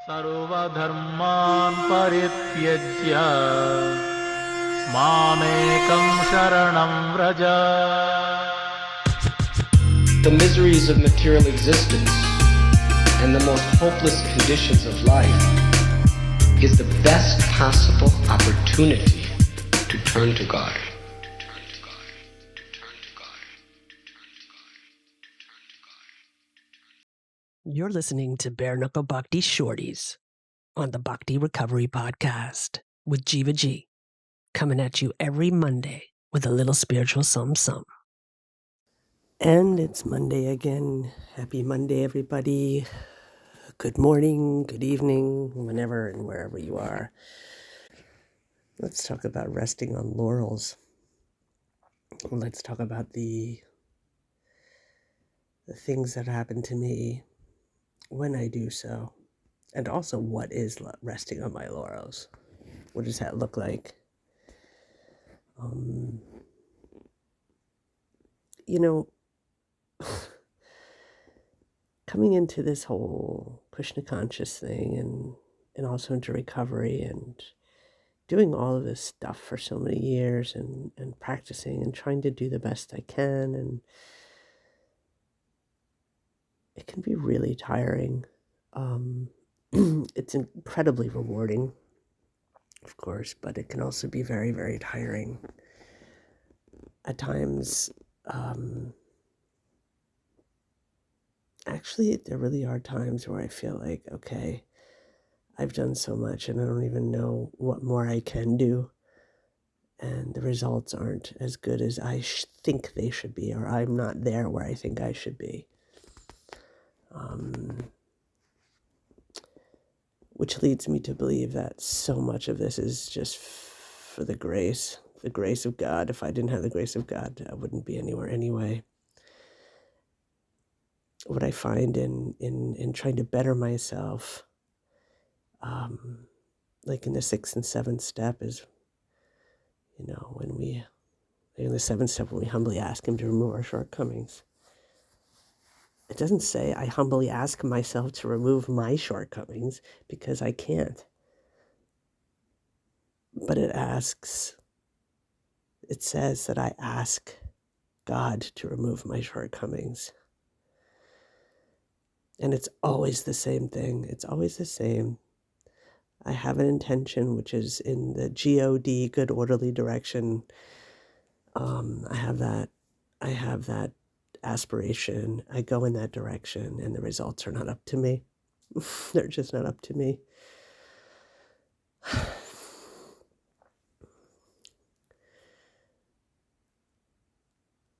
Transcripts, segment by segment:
सर्वधर्मान् परित्यज्य मामेकं शरणं Vraj. The miseries of material existence and the most hopeless conditions of life is the best possible opportunity to turn to God. You're listening to Bare Knuckle Bhakti Shorties on the Bhakti Recovery Podcast with Jiva G, coming at you every Monday with a little spiritual something. And it's Monday again. Happy Monday, everybody. Good morning, good evening, whenever and wherever you are. Let's talk about resting on laurels. Let's talk about the things that happen to me when I do so. And also, what is resting on my laurels? What does that look like? Coming into this whole Krishna conscious thing and also into recovery and doing all of this stuff for so many years and practicing and trying to do the best I can, and it can be really tiring. It's incredibly rewarding, of course, but it can also be very, very tiring. At times, actually, there really are times where I feel like, okay, I've done so much and I don't even know what more I can do. And the results aren't as good as I think they should be, or I'm not there where I think I should be. Which leads me to believe that so much of this is just for the grace of God. If I didn't have the grace of God, I wouldn't be anywhere anyway. What I find in trying to better myself, like in the 6th and 7th step, is, when we, in the 7th step, when we humbly ask Him to remove our shortcomings. It doesn't say I humbly ask myself to remove my shortcomings, because I can't. But it says that I ask God to remove my shortcomings. And it's always the same thing. It's always the same. I have an intention which is in the God, good orderly direction. I have that aspiration. I go in that direction, and the results are not up to me. They're just not up to me.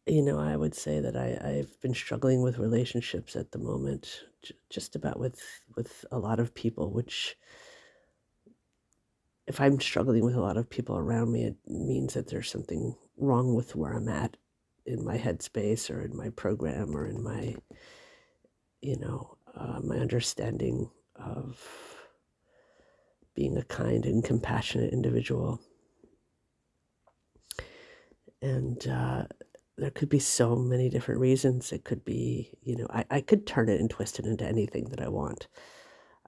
I would say that I've been struggling with relationships at the moment, just about with a lot of people, which, if I'm struggling with a lot of people around me, it means that there's something wrong with where I'm at in my headspace or in my program or in my, my understanding of being a kind and compassionate individual. And there could be so many different reasons. It could be, I could turn it and twist it into anything that I want.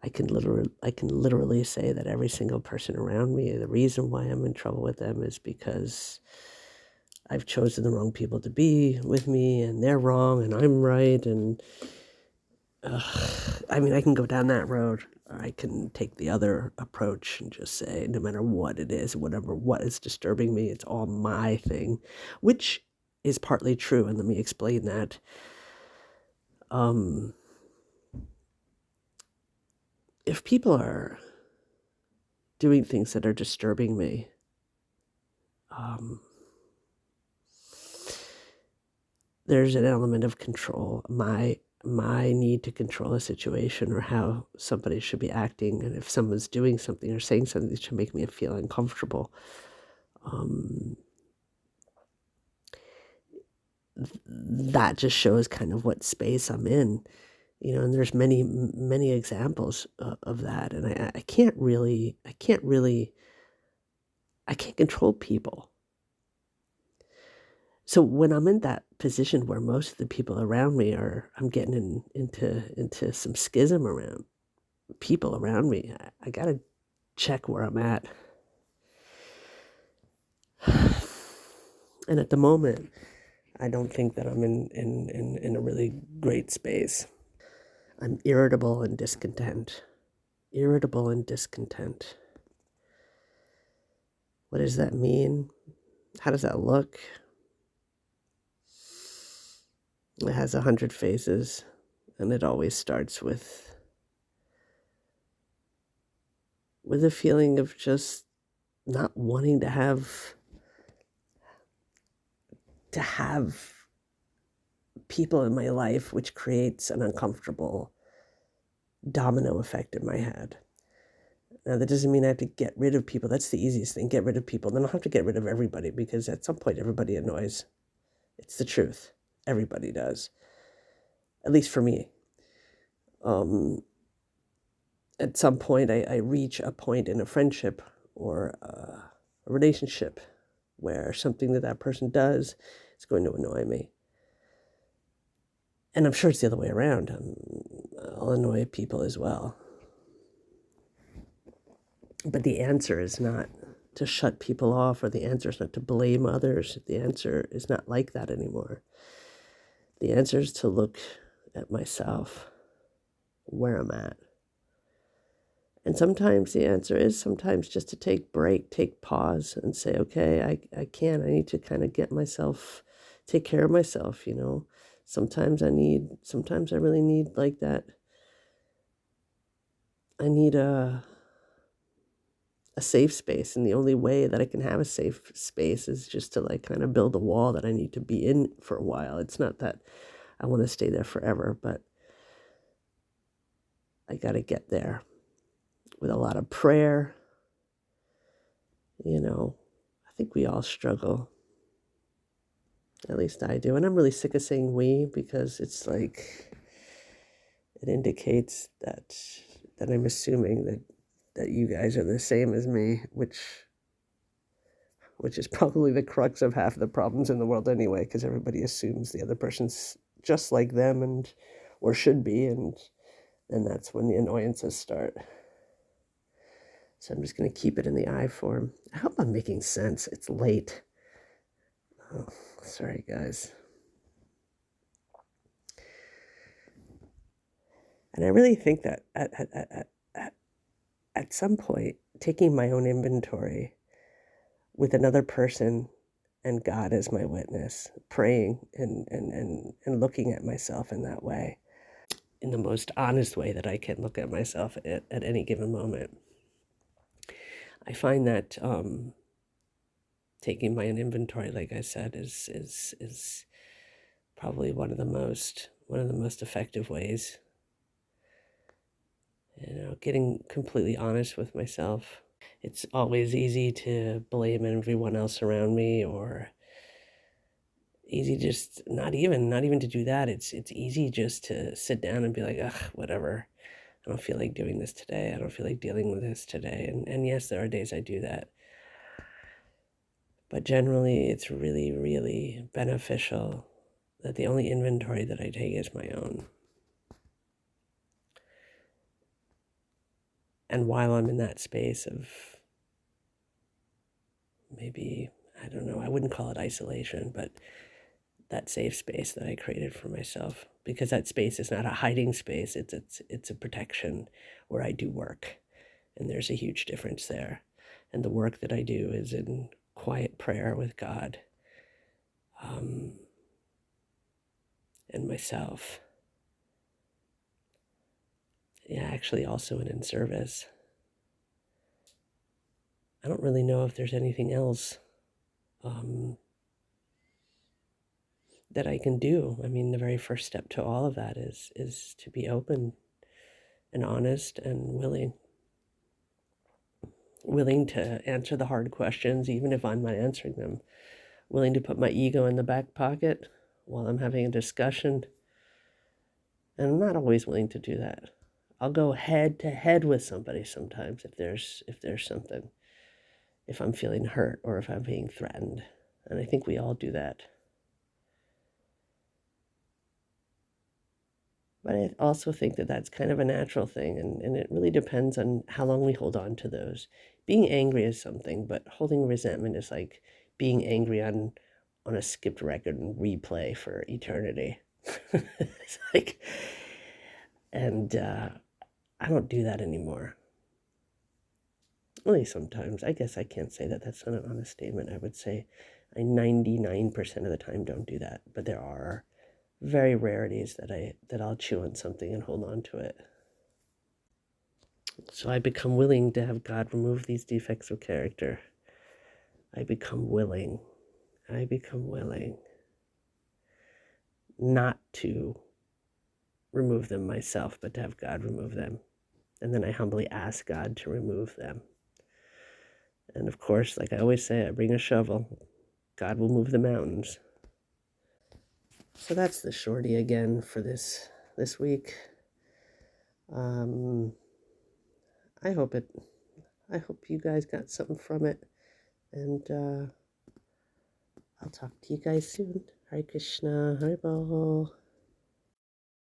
I can literally say that every single person around me, the reason why I'm in trouble with them is because I've chosen the wrong people to be with me, and they're wrong and I'm right. And I can go down that road, or I can take the other approach and just say, no matter what it is, what is disturbing me, it's all my thing, which is partly true. And let me explain that. If people are doing things that are disturbing me, there's an element of control, my need to control a situation or how somebody should be acting. And if someone's doing something or saying something that should make me feel uncomfortable, that just shows kind of what space I'm in, and there's many examples of that. And I can't control people. So when I'm in that position where most of the people around me I'm getting into some schism around, people around me. I got to check where I'm at. And at the moment, I don't think that I'm in a really great space. I'm irritable and discontent. Irritable and discontent. What does that mean? How does that look? It has 100 faces, and it always starts with a feeling of just not wanting to have people in my life, which creates an uncomfortable domino effect in my head. Now, that doesn't mean I have to get rid of people. That's the easiest thing, get rid of people. Then I'll have to get rid of everybody, because at some point everybody annoys. It's the truth. Everybody does. At least for me. At some point, I reach a point in a friendship or a relationship where something that person does is going to annoy me. And I'm sure it's the other way around. I'll annoy people as well. But the answer is not to shut people off, or the answer is not to blame others. The answer is not like that anymore. The answer is to look at myself, where I'm at. And sometimes the answer is sometimes just to take pause and say, okay, I need to kind of take care of myself, Sometimes I really need like that. I need a safe space. And the only way that I can have a safe space is just to like kind of build a wall that I need to be in for a while. It's not that I want to stay there forever, but I got to get there with a lot of prayer. I think we all struggle. At least I do. And I'm really sick of saying we, because it's like it indicates that I'm assuming that you guys are the same as me, which is probably the crux of half the problems in the world anyway, because everybody assumes the other person's just like them or should be, and then that's when the annoyances start. So I'm just going to keep it in the I form. I hope I'm making sense. It's late. Oh, sorry, guys. And I really think that at some point, taking my own inventory with another person and God as my witness, praying and looking at myself in that way, in the most honest way that I can look at myself at any given moment. I find that taking my own inventory, like I said, is probably one of the most effective ways. Getting completely honest with myself. It's always easy to blame everyone else around me, or easy just not even to do that. It's easy just to sit down and be like, ugh, whatever. I don't feel like doing this today. I don't feel like dealing with this today. And yes, there are days I do that. But generally, it's really, really beneficial that the only inventory that I take is my own. And while I'm in that space of maybe, I don't know, I wouldn't call it isolation, but that safe space that I created for myself, because that space is not a hiding space. It's a protection where I do work. And there's a huge difference there. And the work that I do is in quiet prayer with God and myself. Yeah, actually also in service. I don't really know if there's anything else that I can do. I mean, the very first step to all of that is to be open and honest and willing to answer the hard questions, even if I'm not answering them. Willing to put my ego in the back pocket while I'm having a discussion. And I'm not always willing to do that. I'll go head to head with somebody sometimes if there's something, if I'm feeling hurt or if I'm being threatened. And I think we all do that. But I also think that that's kind of a natural thing, and it really depends on how long we hold on to those. Being angry is something, but holding resentment is like being angry on a skipped record and replay for eternity. It's like, and I don't do that anymore. Only sometimes. I guess I can't say that. That's not an honest statement. I would say I 99% of the time don't do that, but there are very rarities that I'll chew on something and hold on to it. So I become willing to have God remove these defects of character. I become willing not to remove them myself, but to have God remove them. And then I humbly ask God to remove them. And of course, like I always say, I bring a shovel. God will move the mountains. So that's the shorty again for this week. I hope you guys got something from it, and I'll talk to you guys soon. Hare Krishna, Hare Bol.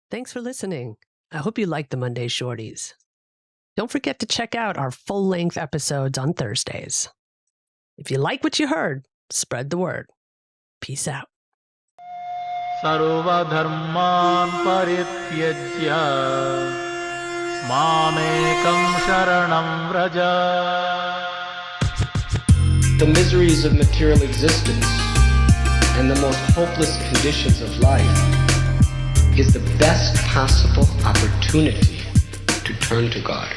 Thanks for listening. I hope you liked the Monday Shorties. Don't forget to check out our full-length episodes on Thursdays. If you like what you heard, spread the word. Peace out. सर्वधर्मान् परित्यज्य मामेकं शरणं Vraj. The miseries of material existence and the most hopeless conditions of life is the best possible opportunity to turn to God.